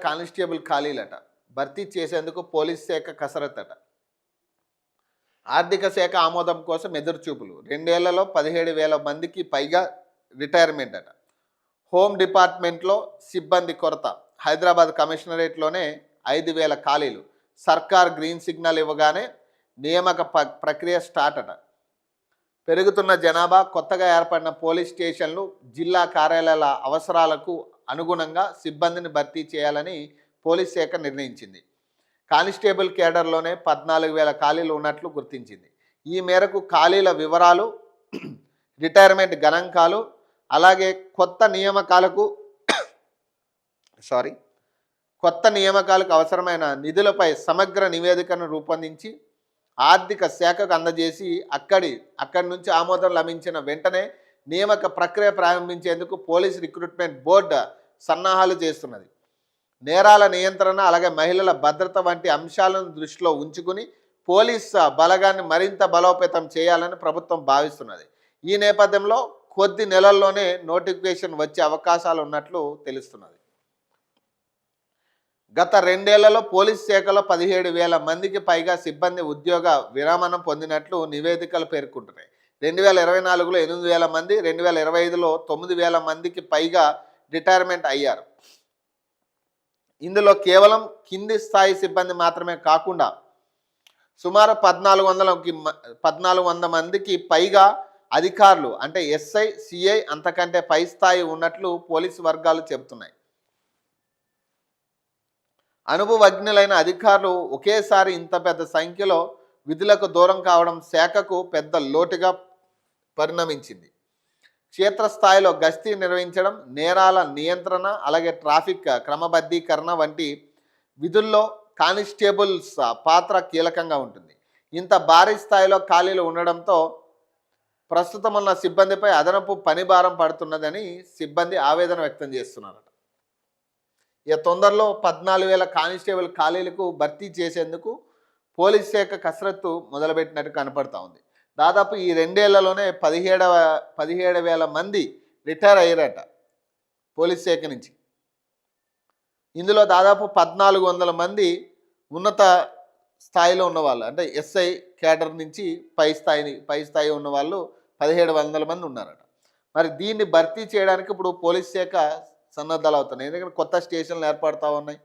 Constable ఖాళీలట భర్తీ చేసేందుకు police శాఖ కసరత్తట. ఆర్థిక శాఖ ఆమోదం కోసం ఎదురుచూపులు. 2 ఏళ్లలో 17,000 మందికి పైగా రిటైర్మెంట్ అట. హోమ్ డిపార్ట్మెంట్లో సిబ్బంది కొరత. హైదరాబాద్ కమిషనరేట్లోనే 5,000 ఖాళీలు. సర్కార్ గ్రీన్ సిగ్నల్ ఇవ్వగానే నియామక ప్రక్రియ స్టార్ట్ అట. పెరుగుతున్న జనాభా, కొత్తగా ఏర్పడిన పోలీస్ స్టేషన్లు, జిల్లా కార్యాలయాల అవసరాలకు అనుగుణంగా సిబ్బందిని భర్తీ చేయాలని పోలీస్ శాఖ నిర్ణయించింది. కానిస్టేబుల్ కేడర్లోనే 14,000 ఖాళీలు ఉన్నట్లు గుర్తించింది. ఈ మేరకు ఖాళీల వివరాలు, రిటైర్మెంట్ గణాంకాలు, అలాగే కొత్త నియామకాలకు అవసరమైన నిధులపై సమగ్ర నివేదికను రూపొందించి ఆర్థిక శాఖకు అందజేసి అక్కడి నుంచి ఆమోదం లభించిన వెంటనే నియామక ప్రక్రియ ప్రారంభించేందుకు పోలీస్ రిక్రూట్మెంట్ బోర్డు సన్నాహాలు చేస్తున్నది. నేరాల నియంత్రణ, అలాగే మహిళల భద్రత వంటి అంశాలను దృష్టిలో ఉంచుకుని పోలీస్ బలగాన్ని మరింత బలోపేతం చేయాలని ప్రభుత్వం భావిస్తున్నది. ఈ నేపథ్యంలో కొద్ది నెలల్లోనే నోటిఫికేషన్ వచ్చే అవకాశాలు ఉన్నట్లు తెలుస్తున్నది. గత 2 ఏళ్లలో పోలీస్ శాఖలో 17,000 మందికి పైగా సిబ్బంది ఉద్యోగ విరమణ పొందినట్లు నివేదికలు పేర్కొంటున్నాయి. 2024లో 8,000 మంది, 2025లో 9,000 మందికి పైగా రిటైర్మెంట్ అయ్యారు. ఇందులో కేవలం కింది స్థాయి సిబ్బంది మాత్రమే కాకుండా సుమారు 1,400 మందికి పైగా అధికారులు, అంటే ఎస్ఐ, సిఐ అంతకంటే పై స్థాయి ఉన్నట్లు పోలీసు వర్గాలు చెబుతున్నాయి. అనుభవజ్ఞులైన అధికారులు ఒకేసారి ఇంత పెద్ద సంఖ్యలో విధులకు దూరం కావడం శాఖకు పెద్ద లోటుగా పరిణమించింది. క్షేత్రస్థాయిలో గస్తీ నిర్వహించడం, నేరాల నియంత్రణ, అలాగే ట్రాఫిక్ క్రమబద్ధీకరణ వంటి విధుల్లో కానిస్టేబుల్స్ పాత్ర కీలకంగా ఉంటుంది. ఇంత భారీ స్థాయిలో ఖాళీలు ఉండడంతో ప్రస్తుతం ఉన్న సిబ్బందిపై అదనపు పనిభారం పడుతున్నదని సిబ్బంది ఆవేదన వ్యక్తం చేస్తున్నారట. ఇక తొందరలో 14,000 కానిస్టేబుల్ ఖాళీలకు భర్తీ చేసేందుకు పోలీస్ శాఖ కసరత్తు మొదలుపెట్టినట్టు కనపడతా ఉంది. దాదాపు ఈ 2 ఏళ్లలోనే 17,000 మంది రిటైర్ అయ్యారట పోలీస్ శాఖ నుంచి. ఇందులో దాదాపు 1,400 మంది ఉన్నత స్థాయిలో ఉన్నవాళ్ళు, అంటే ఎస్ఐ కేడర్ నుంచి పై స్థాయి ఉన్న వాళ్ళు 1,700 మంది ఉన్నారట. మరి దీన్ని భర్తీ చేయడానికి ఇప్పుడు పోలీస్ శాఖ సన్నద్ధాలు అవుతున్నాయి. ఎందుకంటే కొత్త స్టేషన్లు ఏర్పడతా ఉన్నాయి.